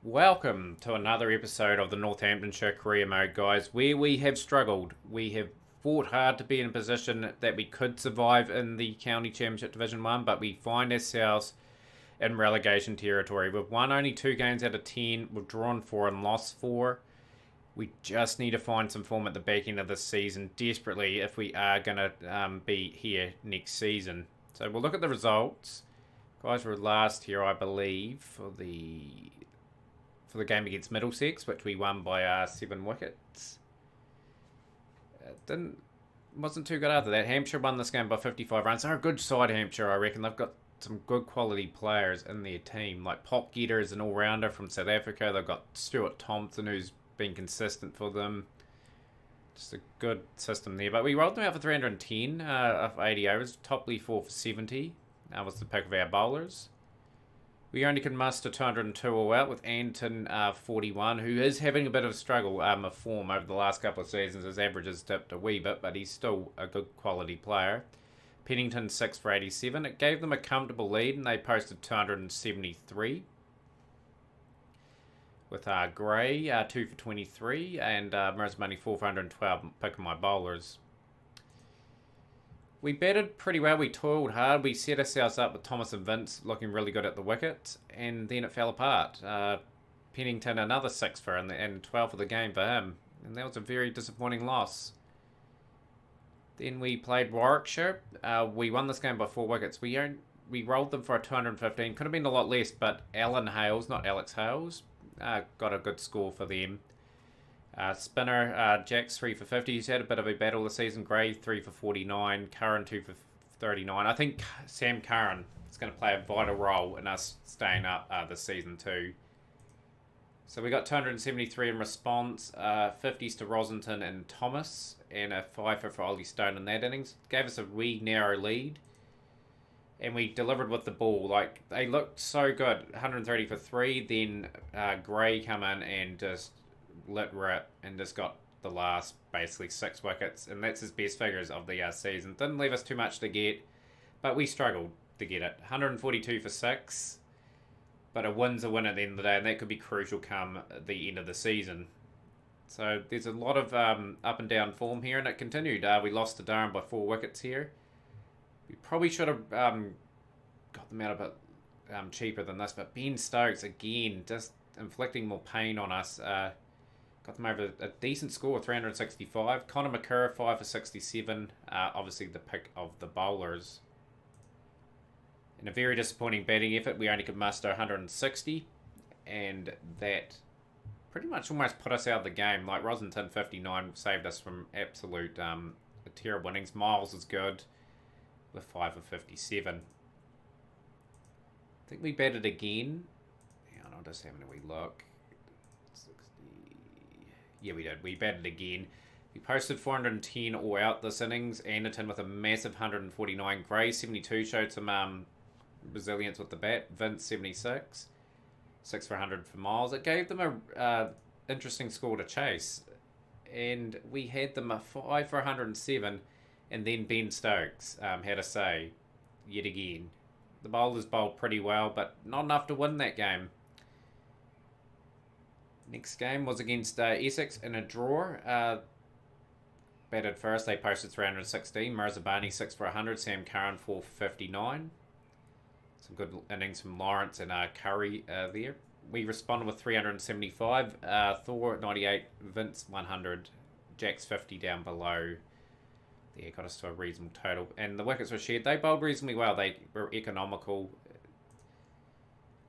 Welcome to another episode of the Northamptonshire Career Mode, guys, where we have struggled. We have fought hard to be in a position that we could survive in the County Championship Division 1, but we find ourselves in relegation territory. We've won only 2 games out of 10, we've drawn 4 and lost 4. We just need to find some form at the back end of this season desperately if we are going to be here next season. So we'll look at the results. Guys were last here, I believe, for the game against Middlesex, which we won by 7 wickets. Wasn't too good after that. Hampshire won this game by 55 runs. They're a good side, Hampshire, I reckon. They've got some good quality players in their team. Like Pop Getter is an all-rounder from South Africa. They've got Stuart Thompson, who's been consistent for them. Just a good system there. But we rolled them out for 310 of 80 overs. Topley 4 for 70. That was the pick of our bowlers. We only can muster 202 all out with Anton 41, who is having a bit of a struggle of form over the last couple of seasons. His average has dipped a wee bit, but he's still a good quality player. Pennington 6 for 87. It gave them a comfortable lead, and they posted 273. With Gray 2 for 23, and Marismani 4 for 112, picking my bowlers. We batted pretty well. We toiled hard. We set ourselves up with Thomas and Vince looking really good at the wicket, and then it fell apart. Pennington another 6 for and 12 for the game for him, and that was a very disappointing loss. Then we played Warwickshire. We won this game by 4 wickets. We rolled them for a 215. Could have been a lot less, but Alan Hales, not Alex Hales, got a good score for them. Spinner, Jack's 3 for 50. He's had a bit of a battle this season. Gray 3 for 49. Curran 2 for 39. I think Sam Curran is going to play a vital role in us staying up this season too. So we got 273 in response. 50s to Rosington and Thomas, and a 5 for Ollie Stone in that innings. Gave us a wee narrow lead. And we delivered with the ball. Like, they looked so good. 130 for 3. Then Gray come in and just lit rip and just got the last basically 6 wickets. And that's his best figures of the season. Didn't leave us too much to get, but we struggled to get it. 142 for 6. But a win's a win at the end of the day, and that could be crucial come the end of the season. So there's a lot of up and down form here, and it continued. We lost to Durham by 4 wickets here. We probably should have got them out a bit cheaper than this, but Ben Stokes, again, just inflicting more pain on us. Got them over a decent score, 365. Connor McCurra, 5 for 67. Obviously the pick of the bowlers. In a very disappointing batting effort, we only could muster 160, and that pretty much almost put us out of the game. Like Rosington 59 saved us from absolute terrible innings. Miles is good with 5 for 57. I think we batted again. Hang on, I'll just have a wee look. 60. Yeah, we did. We batted again. We posted 410 all out this innings. Anderton with a massive 149. Gray 72 showed some resilience with the bat. Vince 76. 6 for 100 for Miles. It gave them a interesting score to chase. And we had them a 5 for 107. And then Ben Stokes had a say yet again. The bowlers bowled pretty well, but not enough to win that game. Next game was against Essex in a draw. Batted first, they posted 316. Marizabani 6 for 100. Sam Curran 4 for 59. Some good innings from Lawrence and Curry there. We responded with 375. Thor 98. Vince 100. Jack's 50 down below. Yeah, got us to a reasonable total. And the wickets were shared. They bowled reasonably well. They were economical.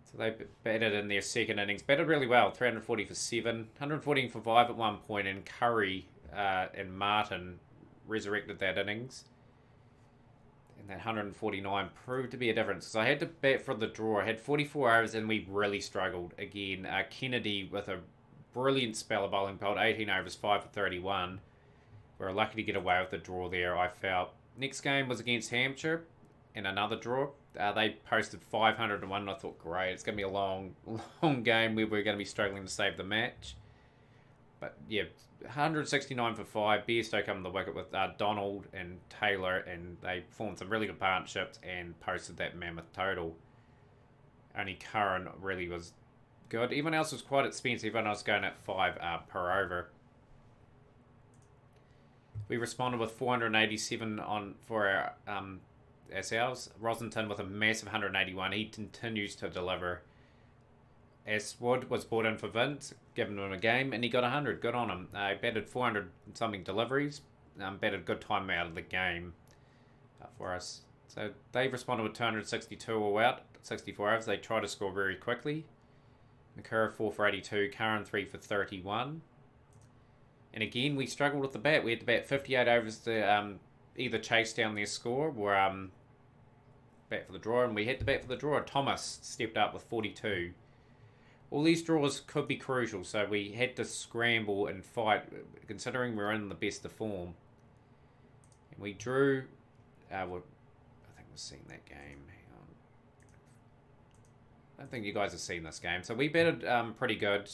So they batted in their second innings. Batted really well. 340 for 7. 114 for 5 at one point. And Curry and Martin resurrected that innings. And that 149 proved to be a difference. Because I had to bat for the draw. I had 44 overs and we really struggled. Again, Kennedy with a brilliant spell of bowling. Bowled 18 overs, 5 for 31. We were lucky to get away with the draw there, I felt. Next game was against Hampshire in another draw. They posted 501, and I thought, great, it's going to be a long game where we're going to be struggling to save the match. But yeah, 169 for 5. Bairstow come to the wicket with Donald and Taylor, and they formed some really good partnerships and posted that mammoth total. Only Curran really was good. Everyone else was quite expensive, and I was going at 5 per over. We responded with 487 on for our ourselves. Rosington with a massive 181. He continues to deliver. Aswood was brought in for Vince, given him a game, and he got 100. Good on him. He batted 400 something deliveries. Batted good time out of the game for us. So they responded with 262 all out, 64 overs. They tried to score very quickly. Makura 4 for 82, Curran 3 for 31. And again, we struggled with the bat. We had to bat 58 overs to either chase down their score or bat for the draw, and we had to bat for the draw. Thomas stepped up with 42. All these draws could be crucial, so we had to scramble and fight, considering we're in the best of form. And we drew. I think we've seen that game. Hang on. I don't think you guys have seen this game. So we batted pretty good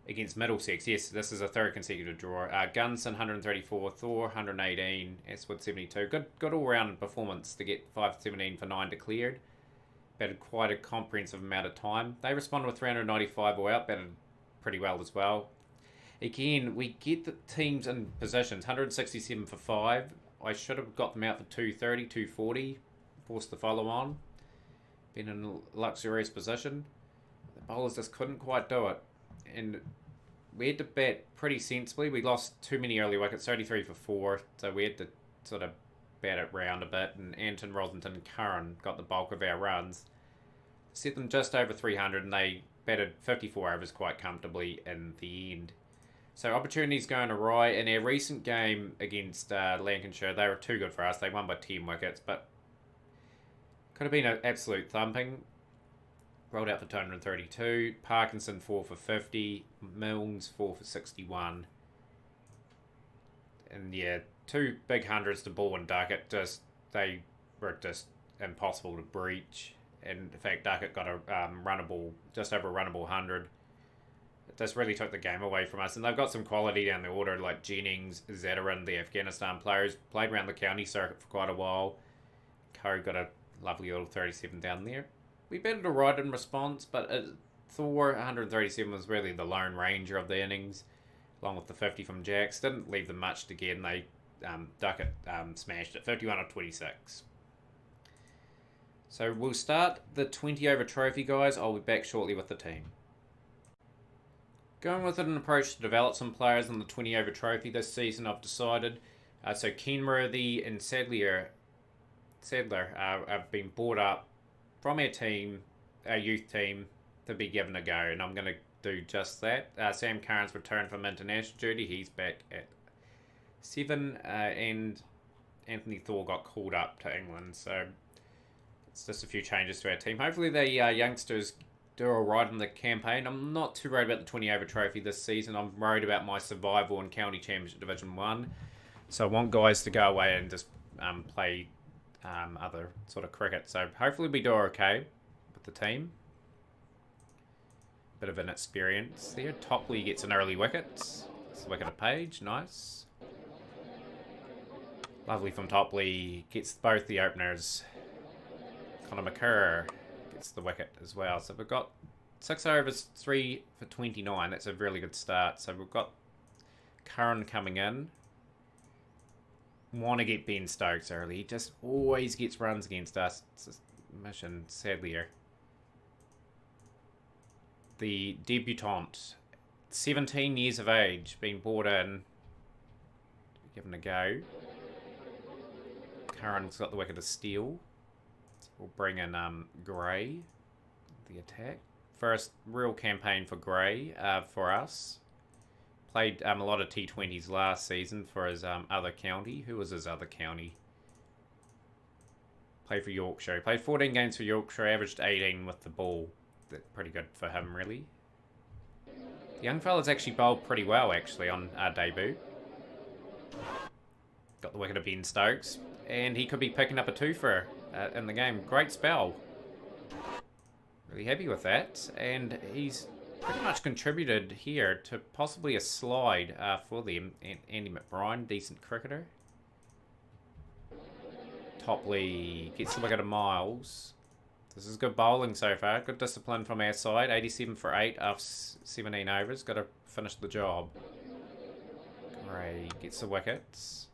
against Middlesex. Yes, this is a third consecutive draw. Gunson 134, Thor 118, Aswood 72. Good all-round performance to get 517 for 9 declared. Batted quite a comprehensive amount of time. They responded with 395 all out, batted pretty well as well. Again, we get the teams in positions. 167 for 5. I should have got them out for 230, 240. Forced the follow on. Been in a luxurious position. The bowlers just couldn't quite do it. And we had to bat pretty sensibly. We lost too many early wickets, 33 for 4. So we had to sort of bat it round a bit. And Anton, Rosington and Curran got the bulk of our runs. Set them just over 300 and they batted 54 overs quite comfortably in the end. So opportunities going awry. In our recent game against Lancashire, they were too good for us. They won by 10 wickets, but could have been an absolute thumping. Rolled out for 232. Parkinson 4 for 50. Milnes 4 for 61. And yeah, 2 big hundreds to Ball and Duckett. They were just impossible to breach. And in fact, Duckett got a runnable, just over a runnable 100. It just really took the game away from us. And they've got some quality down the order, like Jennings, Zadarin, the Afghanistan players. Played around the county circuit for quite a while. Curry got a lovely little 37 down there. We batted all right in response, but Thor 137 was really the lone ranger of the innings, along with the 50 from Jacks. Didn't leave them much to get, and they Duckett smashed it, 51 or 26. So we'll start the 20 over trophy, guys. I'll be back shortly with the team. Going with an approach to develop some players in the 20 over trophy this season, I've decided. So Kenworthy and Sadler have been brought up from our team, our youth team, to be given a go, and I'm going to do just that. Sam Curran's returned from international duty. He's back at 7, and Anthony Thor got called up to England, so it's just a few changes to our team. Hopefully the youngsters do all right in the campaign. I'm not too worried about the 20 over trophy this season. I'm worried about my survival in County Championship Division 1. So I want guys to go away and just play other sort of cricket. So hopefully we do okay with the team. Bit of an experience there. Topley gets an early wicket. It's the wicket of Page. Nice. Lovely from Topley. Gets both the openers. Connor Makura gets the wicket as well. So we've got 6 overs, 3 for 29. That's a really good start. So we've got Curran coming in. Want to get Ben Stokes early. He just always gets runs against us. It's a mission, sadly. The debutante, 17 years of age, been brought in, given a go. Curran's got the wicket of Steele. So we'll bring in Gray, the attack. First real campaign for Gray for us. Played a lot of T20s last season for his other county. Who was his other county? Played for Yorkshire. He played 14 games for Yorkshire, averaged 18 with the ball. That's pretty good for him, really. The young fella's actually bowled pretty well, actually, on our debut. Got the wicket of Ben Stokes. And he could be picking up a twofer in the game. Great spell. Really happy with that. And he's pretty much contributed here to possibly a slide for them. Andy McBride, decent cricketer. Topley gets the wicket of Miles. This is good bowling so far. Good discipline from our side. 87 for 8 after 17 overs. Got to finish the job. Gray gets the wickets.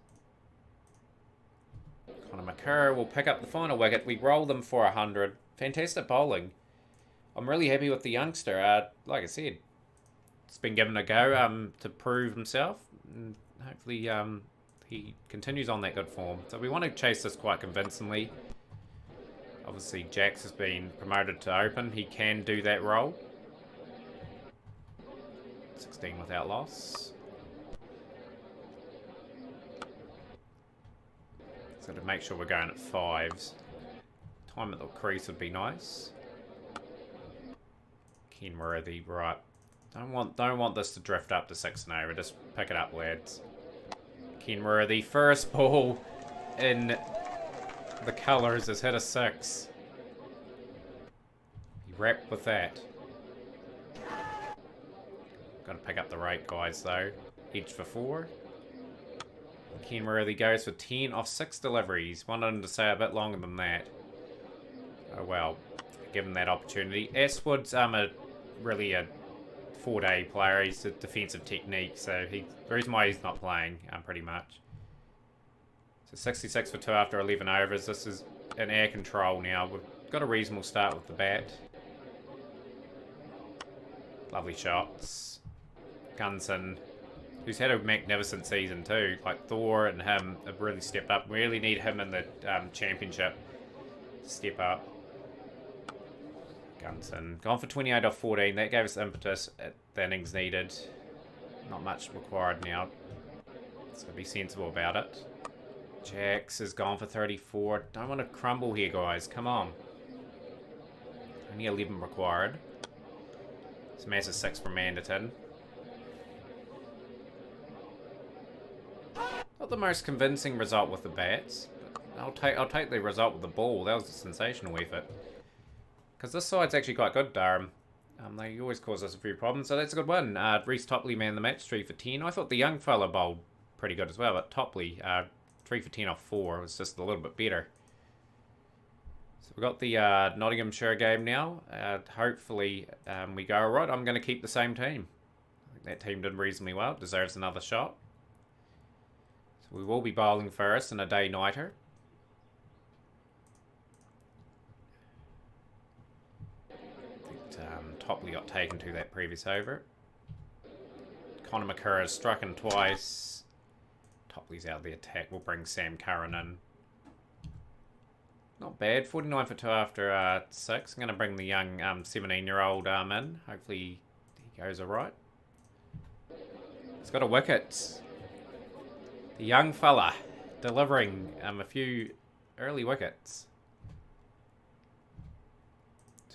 Connor McCurr will pick up the final wicket. We roll them for 100. Fantastic bowling. I'm really happy with the youngster. Like I said, it's been given a go to prove himself. And hopefully he continues on that good form. So we want to chase this quite convincingly. Obviously, Jax has been promoted to open. He can do that role. 16 without loss. So to make sure we're going at 5s. Time at the crease would be nice. Kenworthy, right. Don't want this to drift up to 6 and over. Just pick it up, lads. Kenworthy, first ball in the colours has hit a 6. He wrapped with that. Got to pick up the rate, guys, though. Edge for 4. Kenworthy goes for 10 off 6 deliveries. Wanted him to stay a bit longer than that. Oh well, give him that opportunity. Ashwood's really a 4-day player. He's a defensive technique, so the reason why he's not playing, pretty much. So 66 for 2 after 11 overs. This is in air control now. We've got a reasonable start with the bat. Lovely shots. Gunson, who's had a magnificent season too. Like Thor and him have really stepped up. We really need him in the championship to step up. Gunson, gone for 28 off 14. That gave us impetus at the innings needed. Not much required now. So be sensible about it. Jax has gone for 34. Don't want to crumble here, guys. Come on. Only 11 required. It's massive 6 from Anderton. Not the most convincing result with the bats. But I'll take the result with the ball. That was a sensational effort. Because this side's actually quite good, Durham. They always cause us a few problems, so that's a good win. Reece Topley man the match, 3 for 10. I thought the young fella bowled pretty good as well, but Topley, 3 for 10 off 4, was just a little bit better. So we've got the Nottinghamshire game now. Hopefully we go alright. I'm going to keep the same team. I think that team did reasonably well. It deserves another shot. So we will be bowling first in a day-nighter. Topley got taken to that previous over. Connor McCurr has struck in twice. Topley's out of the attack. We'll bring Sam Curran in. Not bad. 49 for 2 after 6. I'm going to bring the young 17-year-old in. Hopefully he goes alright. He's got a wicket. The young fella delivering a few early wickets.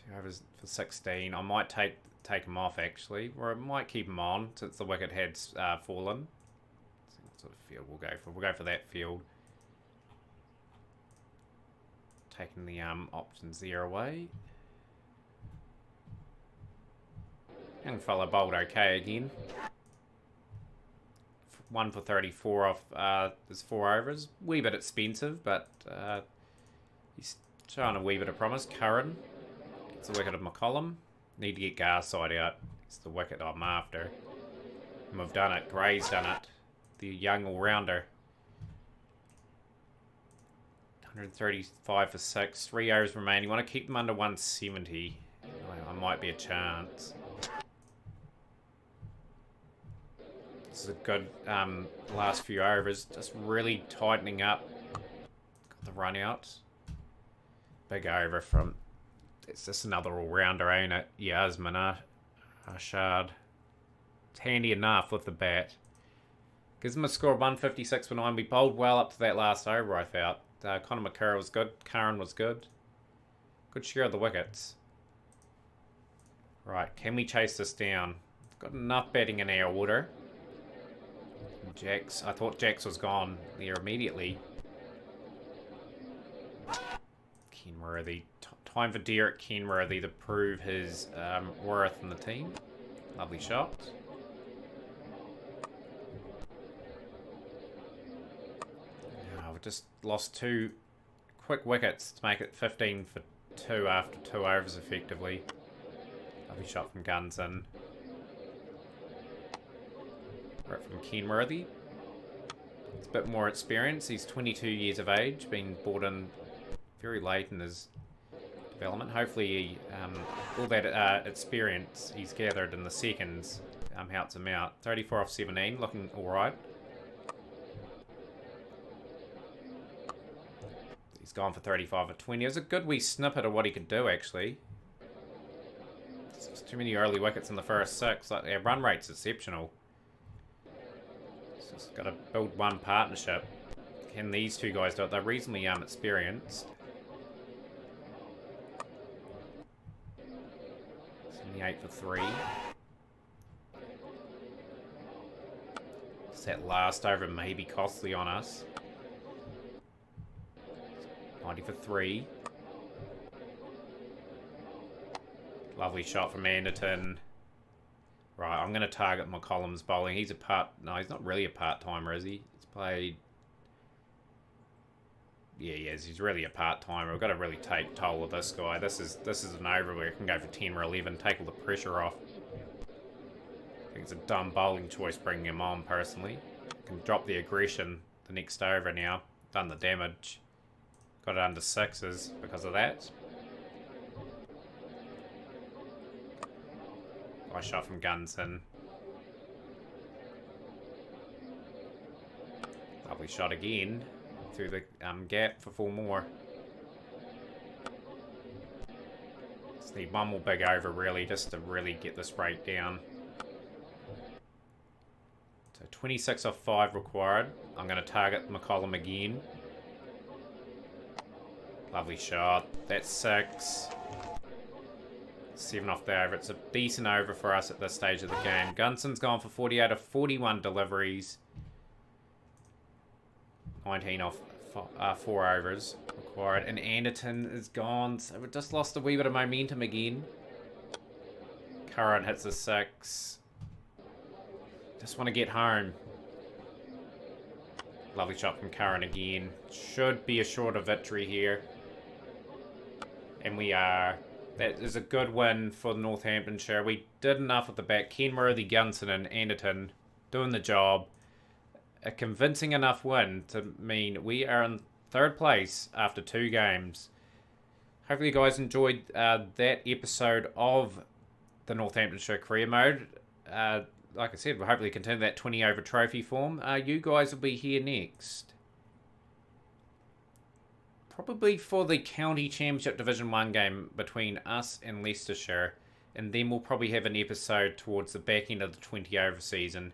2 overs for 16. I might take him off, actually. Or I might keep him on since the wicket has fallen. Let's see what sort of field we'll go for. We'll go for that field. Taking the options there away. Young fella bowled okay again. 1 for 34 off his 4 overs. Wee bit expensive, but he's showing a wee bit of promise. Curran gets the wicket of McCollum. Need to get Garside out. It's the wicket I'm after. And we've done it. Gray's done it. The young all-rounder. 135 for 6. 3 overs remaining. You want to keep them under 170. I might be a chance. This is a good last few overs. Just really tightening up. Got the run out. Big over from... It's just another all-rounder, ain't it? Yasmin Ashard. It's handy enough with the bat. Gives them a score of 156 for 9. We bowled well up to that last over, I felt. Connor McCurr was good. Curran was good. Good share of the wickets. Right, can we chase this down? Got enough batting in our order. Jax. I thought Jax was gone there immediately. Kenworthy. Time for Derek Kenworthy to prove his worth in the team. Lovely shot. We've just lost 2 quick wickets to make it 15 for 2 after 2 overs effectively. Lovely shot from Gunson. Right from Kenworthy. It's a bit more experience. He's 22 years of age, been brought in very late in his development. Hopefully, all that experience he's gathered in the seconds helps him out. 34 off 17, looking alright. He's gone for 35 of 20. It was a good wee snippet of what he could do, actually. There's too many early wickets in the first 6. Like, their run rate's exceptional. Just got to build one partnership. Can these two guys do it? They're reasonably experienced. 78 for 3. That last over may be costly on us. 90 for 3. Lovely shot from Anderton. Right, I'm going to target McCollum's bowling. He's no, he's not really a part-timer, is he? He's played... Yeah, he is. He's really a part-timer. We've got to really take toll of this guy. This is an over where we can go for 10 or 11, take all the pressure off. I think it's a dumb bowling choice bringing him on, personally. Can drop the aggression the next over now. Done the damage. Got it under 6s because of that. Nice shot from Gunson. Lovely shot again. Through the gap for 4 more. Just need one more big over, really, just to really get this rate down. So 26 off 5 required. I'm going to target McCollum again. Lovely shot. That's 6. 7 off the over. It's a decent over for us at this stage of the game. Gunson's gone for 48 of 41 deliveries. 19 off 4 overs required. And Anderton is gone. So we've just lost a wee bit of momentum again. Curran hits a 6. Just want to get home. Lovely shot from Curran again. Should be a shorter victory here. And we are. That is a good win for Northamptonshire. We did enough at the back. Kenworthy, Gunson and Anderton doing the job. A convincing enough win to mean we are in 3rd place after 2 games. Hopefully you guys enjoyed that episode of the Northamptonshire career mode. Like I said, we'll hopefully continue that 20 over trophy form. You guys will be here next. Probably for the County Championship Division 1 game between us and Leicestershire. And then we'll probably have an episode towards the back end of the 20 over season.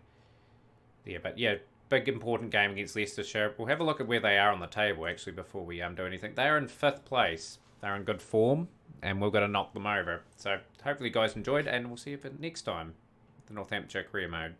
Yeah, but yeah, big important game against Leicestershire. We'll have a look at where they are on the table actually before we do anything. They're in 5th place. They're in good form. And we're going to knock them over. So hopefully you guys enjoyed and we'll see you for next time. The Northamptonshire career mode.